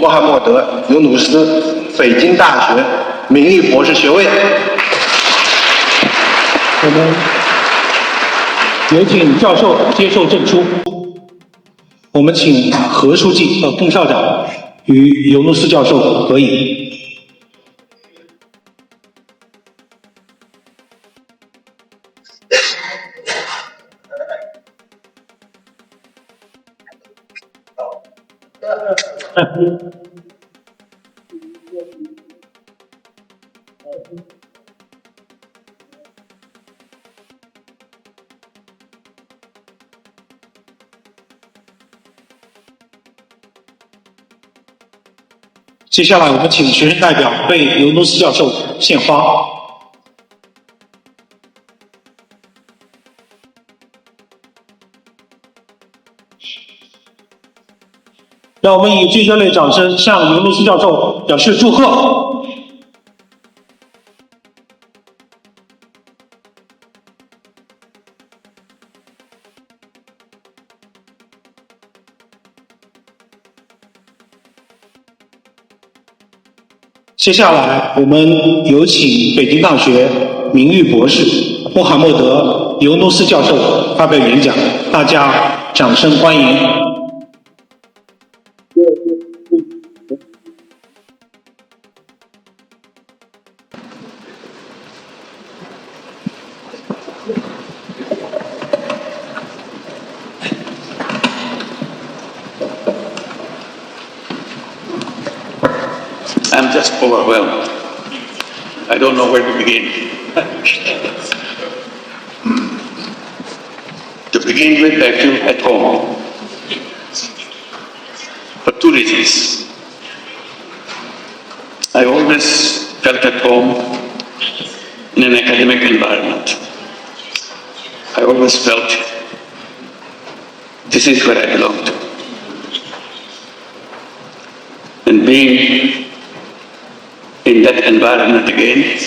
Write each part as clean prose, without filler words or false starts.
穆罕默德·尤努斯，北京大学名誉博士学位。我们有请教授接受证书。我们请何书记和龚校长与尤努斯教授合影。接下来，我们请学生代表为尤努斯教授献花。让我们以最热烈的掌声向尤努斯教授表示祝贺。接下来，我们有请北京大学名誉博士穆罕默德·尤努斯教授发表演讲，大家掌声欢迎。I'm just overwhelmed. I don't know where to begin. To begin with, I feel at home for two reasons. I always felt at home in an academic environment. I always felt this is where I belong to. And being in that environment again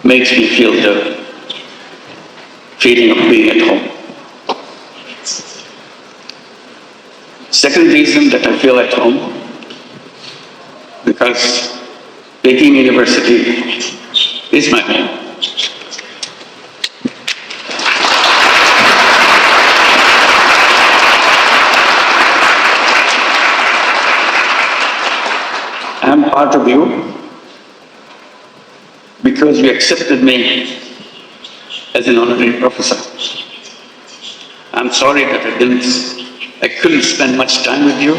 makes me feel the feeling of being at home. Second reason that I feel at home, because Peking University is my home. I'm part of you because you accepted me as an honorary professor. I'm sorry that I couldn't spend much time with you.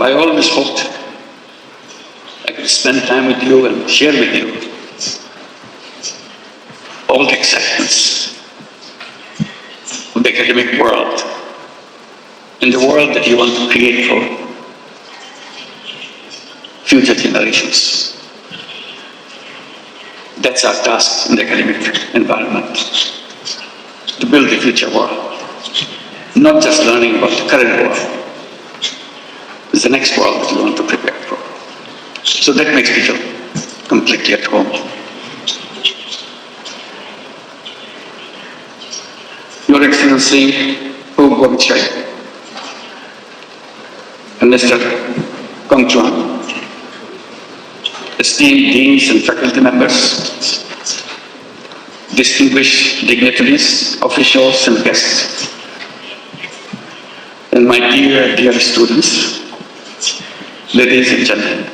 I always hoped I could spend time with you and share with you all the excitements of the academic world and the world that you want to create for future generations. That's our task in the academic environment, to build the future world. Not just learning about the current world, it's the next world that we want to prepare for. So that makes me feel completely at home. Your Excellency, Hu Guangchai, and Mr. Gong Chuan, esteemed deans and faculty members, distinguished dignitaries, officials and guests, and my dear students, ladies and gentlemen.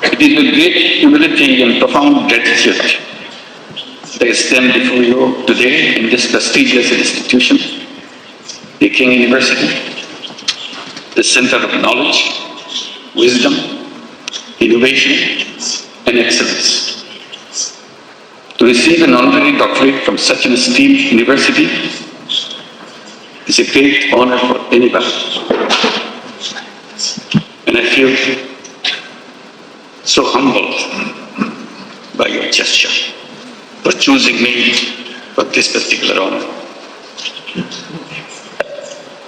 It is with great humility and profound gratitude that I stand before you today in this prestigious institution, Peking University, the center of knowledge, wisdom, innovation, and excellence. To receive an honorary doctorate from such an esteemed university is a great honor for anybody. And I feel so humbled by your gesture for choosing me for this particular honor.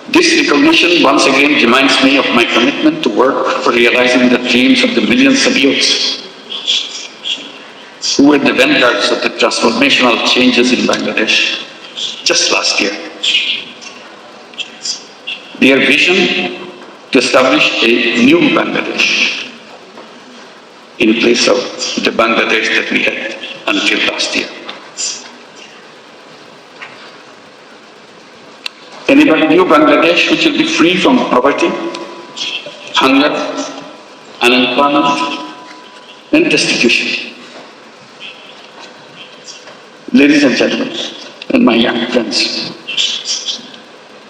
This recognition once again reminds me of my commitment to work for realizing the dreams of the millions of youths who were the vanguards of the transformational changes in Bangladesh just last year. their vision to establish a new Bangladesh in place of the Bangladesh that we had until last year. A new Bangladesh which will be free from poverty, hunger, unemployment, and destitution. Ladies and gentlemen, and my young friends,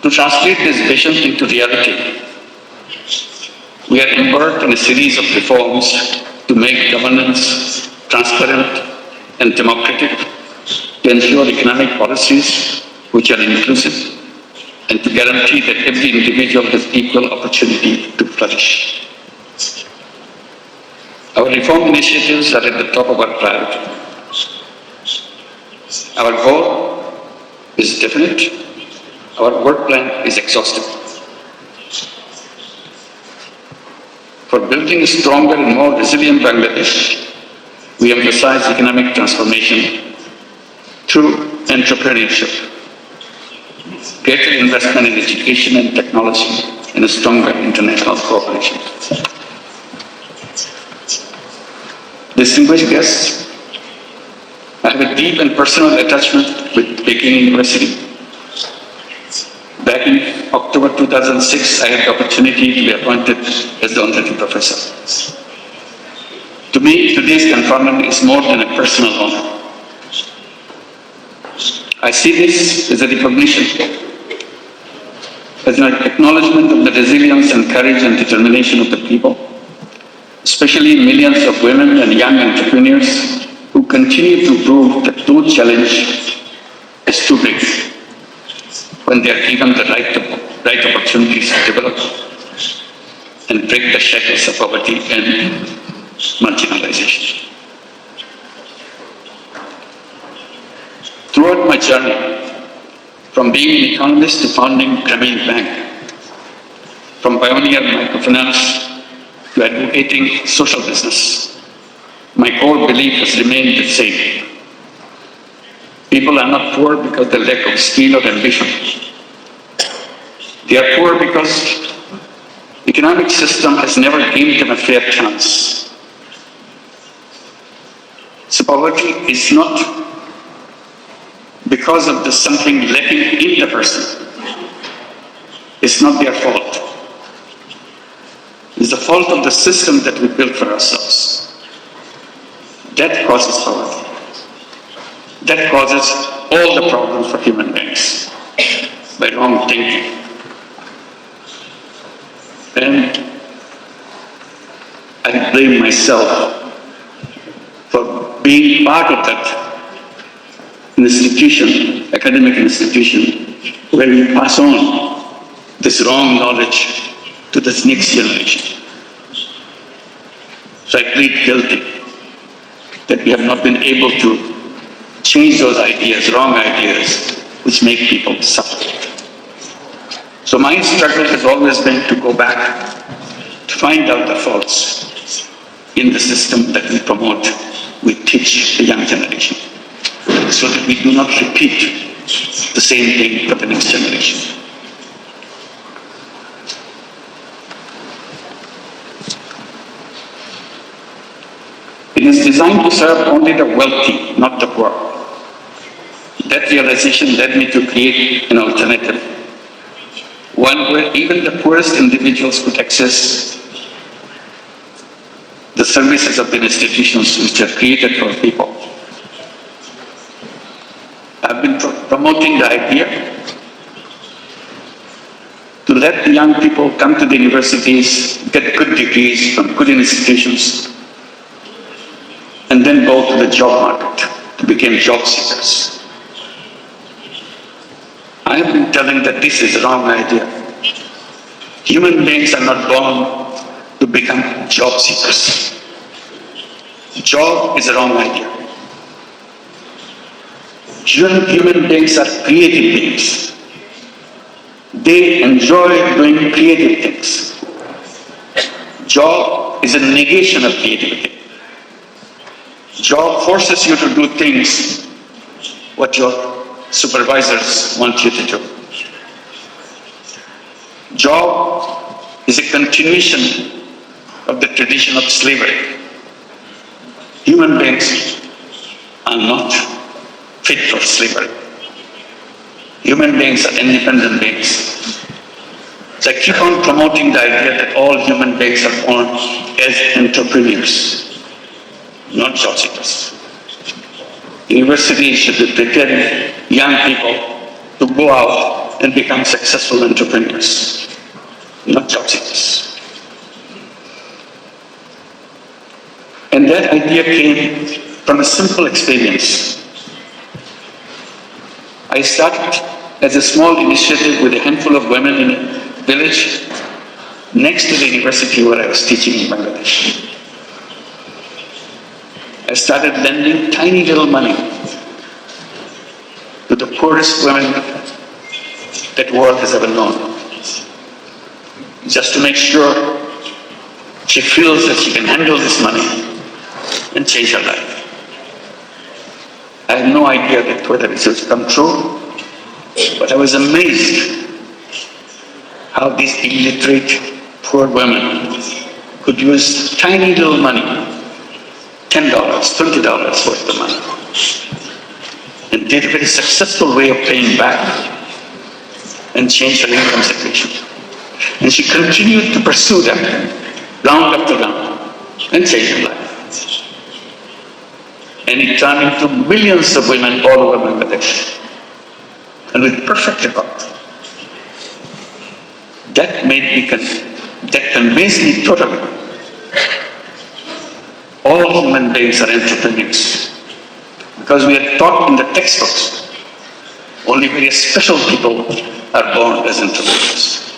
to translate this vision into reality, we are embarked in a series of reforms to make governance transparent and democratic, to ensure economic policies which are inclusive, and to guarantee that every individual has equal opportunity to flourish. Our reform initiatives are at the top of our priority. Our goal is definite. Our work plan is exhaustive. For building a stronger and more resilient Bangladesh, we emphasize economic transformation through entrepreneurship, greater investment in education and technology, and a stronger international cooperation. Distinguished guests, I have a deep and personal attachment with Peking University. Back in October 2006, I had the opportunity to be appointed as the honorary professor. To me, today's conferment is more than a personal honor. I see this as a recognition, as an acknowledgement of the resilience and courage and determination of the people, especially millions of women and young entrepreneurs who continue to prove that no challenge is too big when they are given the right opportunities to develop and break the shackles of poverty and marginalization. Throughout my journey, from being an economist to founding Grameen Bank, from pioneer microfinance to advocating social business, my core belief has remained the same. People are not poor because of the lack of skill or ambition. They are poor because the economic system has never given them a fair chance. So poverty is not because of the something lacking in the person. It's not their fault. It's the fault of the system that we built for ourselves. That causes poverty. That causes all the problems for human beings by wrong thinking. And I blame myself for being part of that institution, academic institution, where we pass on this wrong knowledge to this next generation. So I plead guilty that we have not been able to change those ideas, wrong ideas, which make people suffer. So my struggle has always been to go back, to find out the faults in the system that we promote, we teach the young generation, so that we do not repeat the same thing for the next generation. It is designed to serve only the wealthy, not the poor. That realization led me to create an alternative, one where even the poorest individuals could access the services of the institutions which are created for people. I've been promoting the idea to let the young people come to the universities, get good degrees from good institutions, and then go to the job market to become job seekers. I have been telling that this is a wrong idea. Human beings are not born to become job seekers. Job is a wrong idea. Human beings are creative beings. They enjoy doing creative things. Job is a negation of creativity. Job forces you to do things what your supervisors want you to do. Job is a continuation of the tradition of slavery. Human beings are not fit for slavery. Human beings are independent beings. So I keep on promoting the idea that all human beings are born as entrepreneurs, not job seekers. Universities should be preparing young people to go out and become successful entrepreneurs, not job seekers. And that idea came from a simple experience. I started as a small initiative with a handful of women in a village next to the university where I was teaching in Bangladesh. I started lending tiny little money to the poorest women that the world has ever known, just to make sure she feels that she can handle this money and change her life. I had no idea that whether it would come true, but I was amazed how these illiterate poor women could use tiny little money, $10, $20 worth of money, and did a very successful way of paying back and change her income situation. And she continued to pursue that round after round and change her life. And it turned into millions of women all over Bangladesh, and with perfect record. That convinced me totally. All human beings are entrepreneurs, because we are taught in the textbooks only very special people are born as entrepreneurs.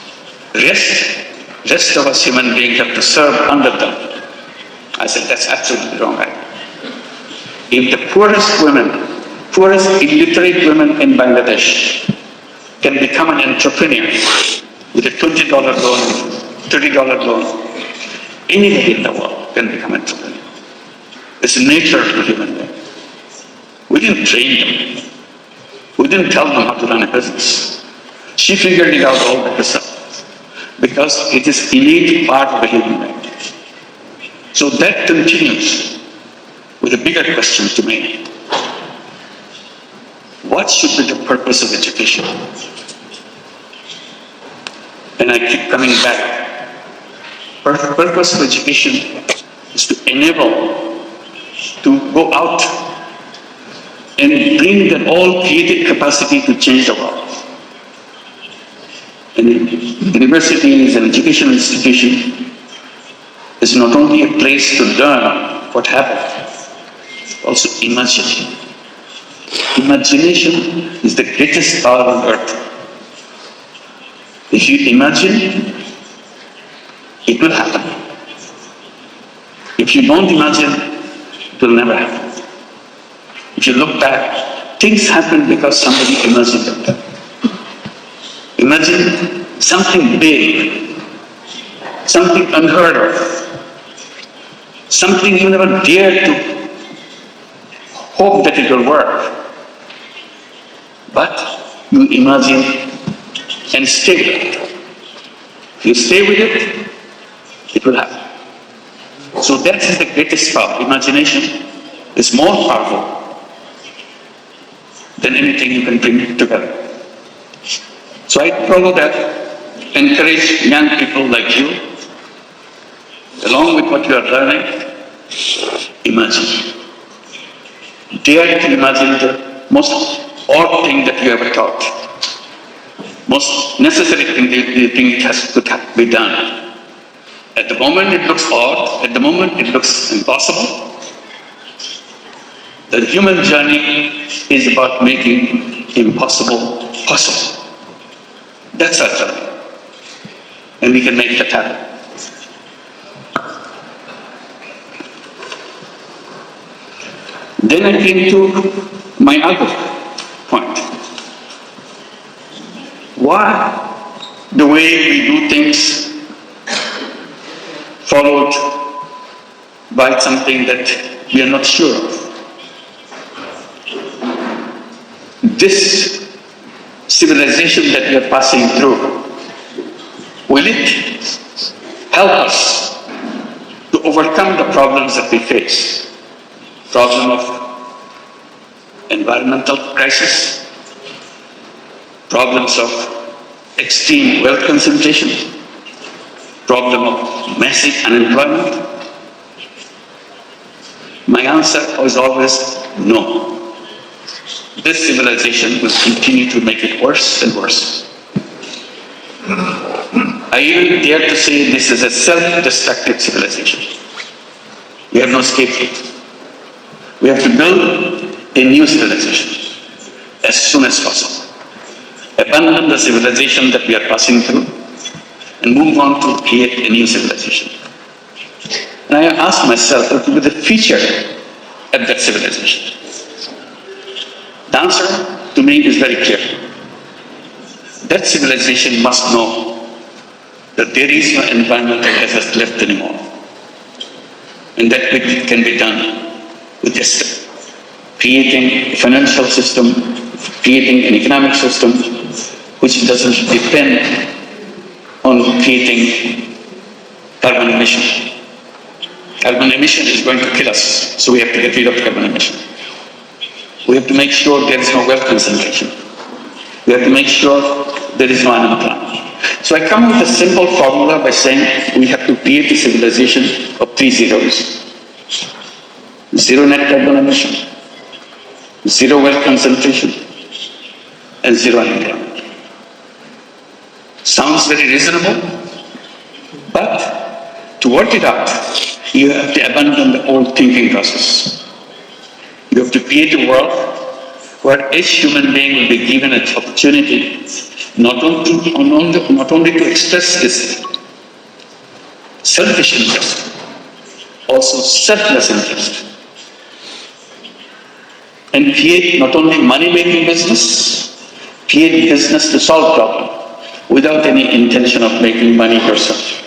Rest of us human beings have to serve under them. I said, that's absolutely wrong. If the poorest illiterate women in Bangladesh can become an entrepreneur with a $20 loan, $30 loan, anybody in the world can become an entrepreneur. It's nature of the human being. We didn't train them. We didn't tell them how to run a business. She figured it out all by herself, because it is innate part of a human being. So that continues with a bigger question to me. What should be the purpose of education? And I keep coming back. The purpose of education is to enable to go out and bring that all creative capacity to change the world. And university is an educational institution. It's not only a place to learn what happened, also imagine. Imagination is the greatest power on earth. If you imagine, it will happen. If you don't imagine, it will never happen. If you look back, things happen because somebody imagined them. Imagine something big, something unheard of, something you never dared to hope that it will work. But you imagine and stay with it. If you stay with it, it will happen. So that is the greatest power. Imagination is more powerful than anything you can bring together. So I follow that, encourage young people like you, along with what you are learning, imagine. Dare to imagine the most odd thing that you ever thought. Most necessary thing you think has to be done. At the moment it looks odd, at the moment it looks impossible. The human journey is about making impossible possible. That's our journey. And we can make that happen. Then I came to my other point. Why the way we do things followed by something that we are not sure of? This civilization that we are passing through Will it help us to overcome the problems that we face? Problem of environmental crisis, problems of extreme wealth concentration, problem of massive unemployment? My answer is always no. This civilization will continue to make it worse and worse. I even dare to say this is a self-destructive civilization. We have no scapegoat. We have to build a new civilization as soon as possible. Abandon the civilization that we are passing through and move on to create a new civilization. And I ask myself, what will be the future of that civilization? The answer to me is very clear. That civilization must know that there is no environmental hazard left anymore. And that can be done with just creating a financial system, creating an economic system which doesn't depend on creating carbon emission. Carbon emission is going to kill us, so we have to get rid of carbon emission. We have to make sure there is no wealth concentration. We have to make sure there is no unemployment. So I come with a simple formula by saying we have to create a civilization of 3 zeros. 0 net carbon emission, 0 wealth concentration, and 0 unemployment. Sounds very reasonable, but to work it out, you have to abandon the old thinking process. You have to create a world where each human being will be given an opportunity not only to express his selfish interest, also selfless interest, and create not only money-making business, create business to solve problems without any intention of making money yourself.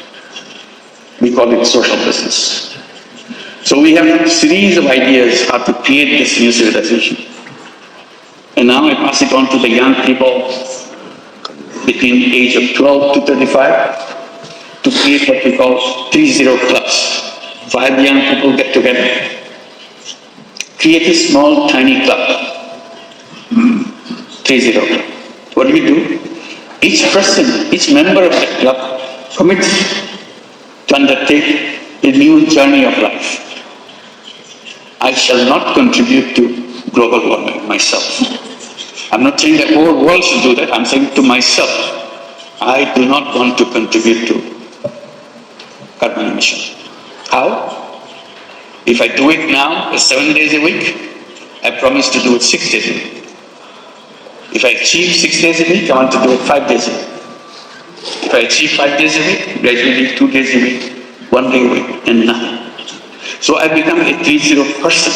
We call it social business. So we have a series of ideas how to create this new civilization. And now I pass it on to the young people between the age of 12 to 35 to create what we call 30 clubs. 5 young people get together, create a small, tiny club. 30 club. What do we do? Each person, each member of the club commits to undertake a new journey of life. I shall not contribute to global warming myself. I'm not saying the whole world should do that. I'm saying to myself, I do not want to contribute to carbon emission. How? If I do it now, 7 days a week, I promise to do it 6 days a week. If I achieve 6 days a week, I want to do it 5 days a week. If I achieve 5 days a week, gradually 2 days a week, 1 day a week, and nothing. So I become a 30 person.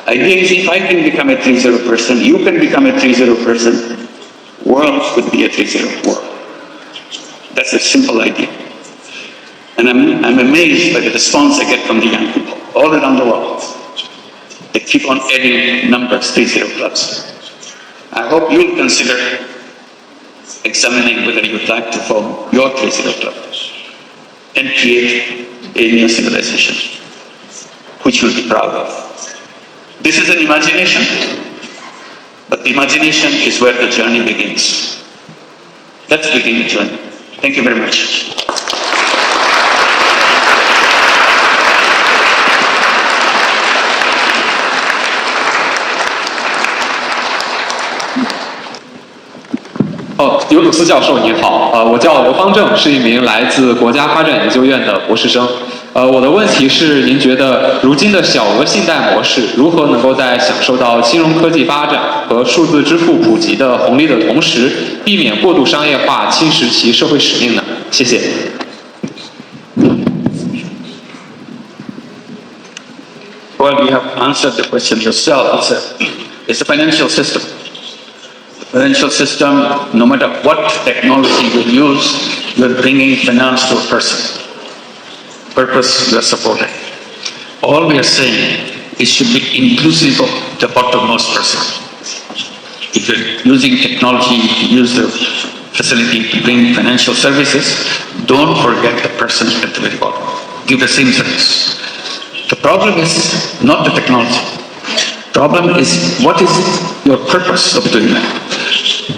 Idea is if I can become a 30 person, you can become a 30 person, world could be a 30 world. That's a simple idea. And I'm amazed by the response I get from the young people all around the world. They keep on adding numbers, 30 clubs. I hope you'll consider examining whether you'd like to form your 30 club and create a new civilization, which you'll be proud of. This is an imagination, but the imagination is where the journey begins. Let's begin the journey. Thank you very much.尤鲁斯教授你好，我叫刘方正，是一名来自国家发展研究院的博士生。我的问题是，您觉得如今的小额信贷模式如何能够在享受到金融科技发展和数字支付普及的红利的同时，避免过度商业化侵蚀其社会使命呢？谢谢。Well, you have answered the question yourself. It's a financial system. Financial system, no matter what technology you use, you're bringing finance to a person. Purpose you are supporting. All we are saying, it should be inclusive of the bottommost person. If you're using technology, you use the facility to bring financial services, don't forget the person at the very bottom. Give the same service. The problem is not the technology. Problem is, what is your purpose of doing that?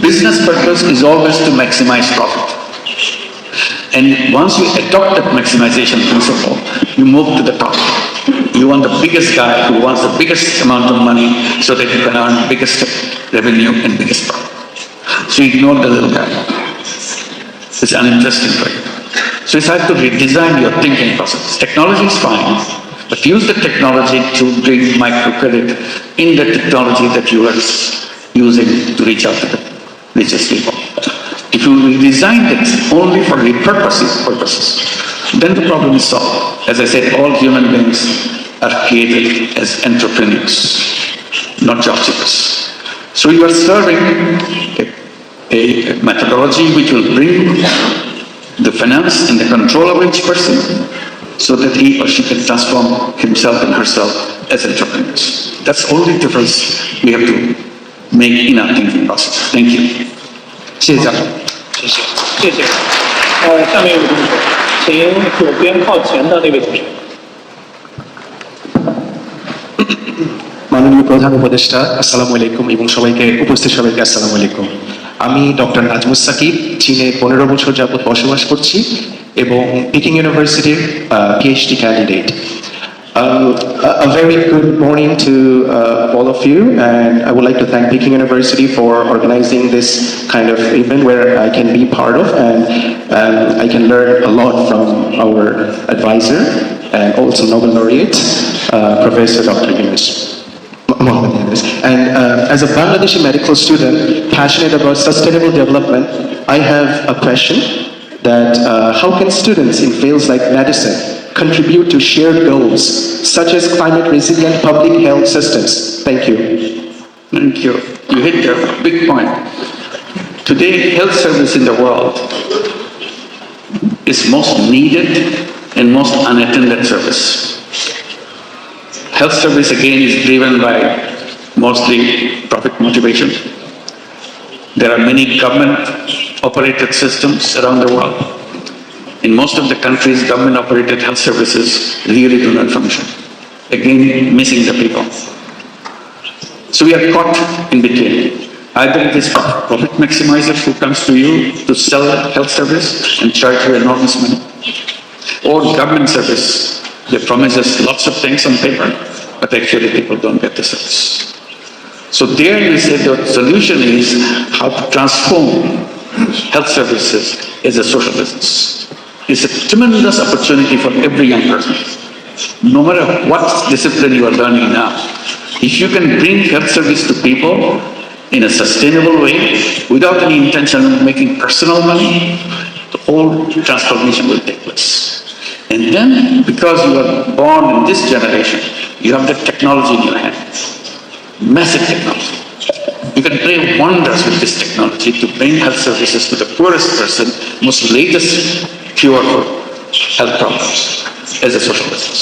Business purpose is always to maximize profit. And once you adopt that maximization principle, you move to the top. You want the biggest guy who wants the biggest amount of money so that you can earn biggest revenue and biggest profit. So you ignore the little guy. It's uninteresting for you. So it's hard to redesign your thinking process. Technology is fine, but use the technology to bring microcredit in the technology that you are using to reach out to the richest people. If you design it only for repurposing purposes, then the problem is solved. As I said, all human beings are created as entrepreneurs, not job seekers. So you are serving a methodology which will bring the finance and the control of each person so that he or she can transform himself and herself as entrepreneurs. That's the only difference we have to make in our thinking process. Thank you. 谢谢教授。谢谢，谢谢。下面有个同学，请左边靠前的那位同学。মাননীয় প্রধান উপদেষ্টা, আসসালামু আলাইকুম এবং উপস্থিত সবাইকে আসসালামু আলাইকুম। আমি ডক্টর নাজমুস সাকিব, চীনে 15 বছর যাবত বসবাস করছি এবং পিকিং ইউনিভার্সিটির PhD candidate. A very good morning to all of you, and I would like to thank Peking University for organizing this kind of event where I can be part of, and I can learn a lot from our advisor and also Nobel laureate, Professor Dr. Yunus. And as a Bangladeshi medical student passionate about sustainable development, I have a question that how can students in fields like medicine contribute to shared goals such as climate resilient public health systems? Thank you. Thank you. You hit a big point. Today, health service in the world is most needed and most unattended service. Health service again is driven by mostly profit motivation. There are many government operated systems around the world. In most of the countries, government operated health services really do not function. Again, missing the people. So we are caught in between. Either it is profit maximizer who comes to you to sell health service and charge you enormous money, or government service. They promise us lots of things on paper, but actually people don't get the service. So there we say the solution is how to transform health services as a social business. It's a tremendous opportunity for every young person. No matter what discipline you are learning now, if you can bring health service to people in a sustainable way, without any intention of making personal money, the whole transformation will take place. And then, because you are born in this generation, you have the technology in your hand. Massive technology. You can play wonders with this technology to bring health services to the poorest person, most latest cure for health problems as a social business.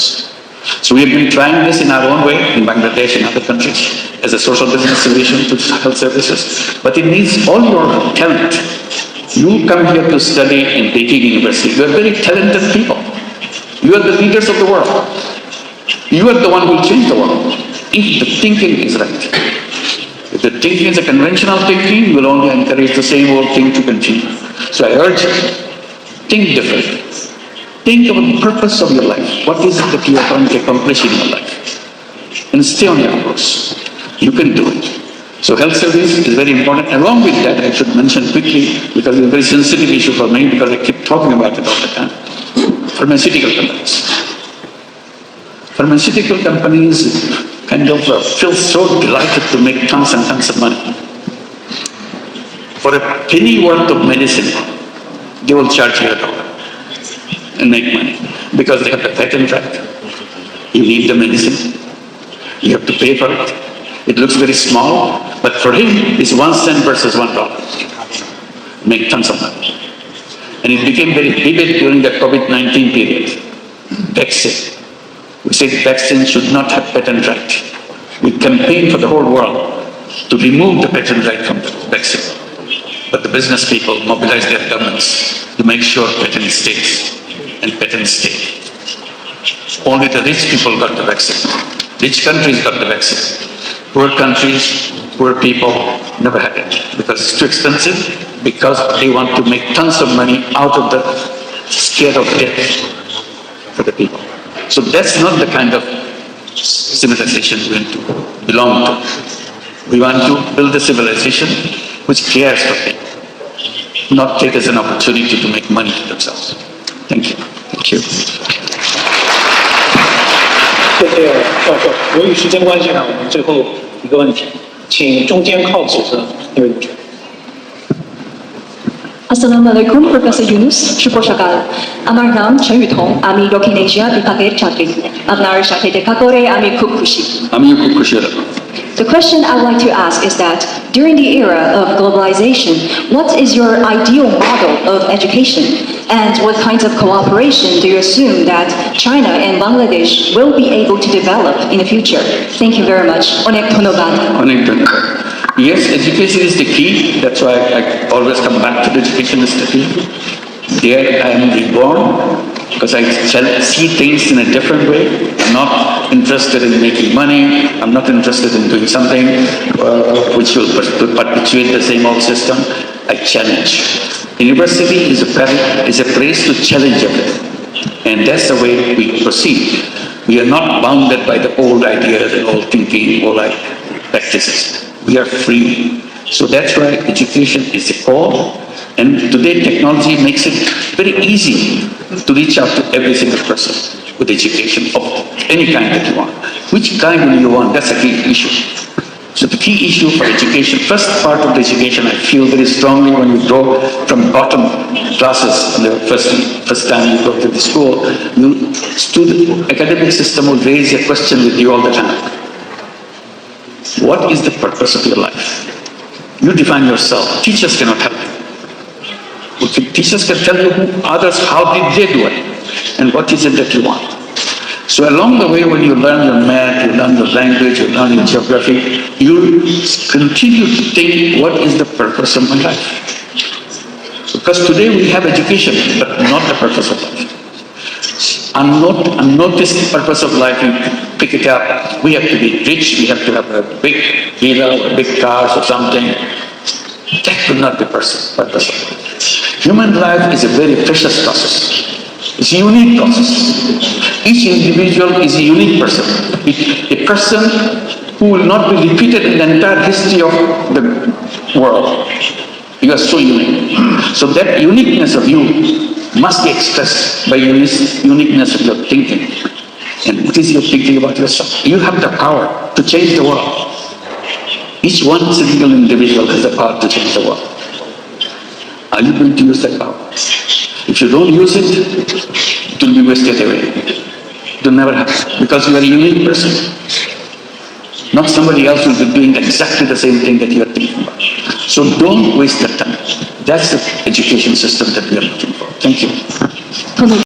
So we have been trying this in our own way in Bangladesh and other countries as a social business solution to health services, but it needs all your talent. You come here to study in Peking University. You are very talented people. You are the leaders of the world. You are the one who will change the world if the thinking is right. If the thinking is a conventional thinking, you will only encourage the same old thing to continue. So I urge you, think differently. Think about the purpose of your life. What is it that you are trying to accomplish in your life? And stay on your course. You can do it. So health service is very important. Along with that, I should mention quickly, because it's a very sensitive issue for me, because I keep talking about it all the time, pharmaceutical companies. Pharmaceutical companies kind of feel so delighted to make tons and tons of money. For a penny worth of medicine, they will charge you $1 and make money because they have the patent right. You need the medicine. You have to pay for it. It looks very small, but for him, it's 1 cent versus $1. Make tons of money. And it became very vivid during the COVID-19 period. Vaccine. We said vaccine should not have patent right. We campaigned for the whole world to remove the patent right from the vaccine. but the business people mobilize their governments to make sure patent stays and patent stay. Only the rich people got the vaccine. Rich countries got the vaccine. Poor countries, poor people never had it because it's too expensive, because they want to make tons of money out of the scare of death for the people. So that's not the kind of civilization we want to belong to. We want to build a civilization which cares for people, not take as an opportunity to make money for themselves. Thank you. Thank you. 谢谢教授。由于时间关系呢，我们最后一个问题，请中间靠左的那位同学。 Assalamualaikum Profesor Yunus, syukur syakal. Amar nam Chen Yutong, ami Dokin Asia dipakai chatri. Apnar syate dekakore ami kukushi. The question I would like to ask is that during the era of globalization, what is your ideal model of education? And what kinds of cooperation do you assume that China and Bangladesh will be able to develop in the future? Thank you very much. Onek dhonnobad. Yes, education is the key. That's why I always come back to the education is the key. There I am reborn because I see things in a different way. I'm not interested in making money. I'm not interested in doing something which will perpetuate the same old system. I challenge. University is a place to challenge everything. And that's the way we proceed. We are not bounded by the old ideas and old thinking, old practices. We are free. So that's why education is the core. And today technology makes it very easy to reach out to every single person with education of any kind that you want. Which kind do you want? That's a key issue. So the key issue for education, first part of the education, I feel very strongly when you go from bottom classes, the first time you go to the school, academic system will raise a question with you all the time. What is the purpose of your life? You define yourself. Teachers cannot help you. Teachers can tell you others how did they do it and what is it that you want. So along the way, when you learn your math, you learn your language, you learn your geography, you continue to think, what is the purpose of my life? Because today we have education, but not the purpose of life. Unnoticed purpose of life, you pick it up. We have to be rich, we have to have a big villa or big cars or something. That could not be purpose of life. Human life is a very precious process. It's a unique process. Each individual is a unique person. A person who will not be repeated in the entire history of the world. You are so unique. So that uniqueness of you must be expressed by uniqueness of your thinking. And what is your thinking about yourself? You have the power to change the world. Each one single individual has the power to change the world. Are you going to use that power? If you don't use it, it will be wasted away. It will never happen because you are a unique person. Not somebody else will be doing exactly the same thing that you are thinking about. So don't waste that time. That's the education system that we are looking for. Thank you.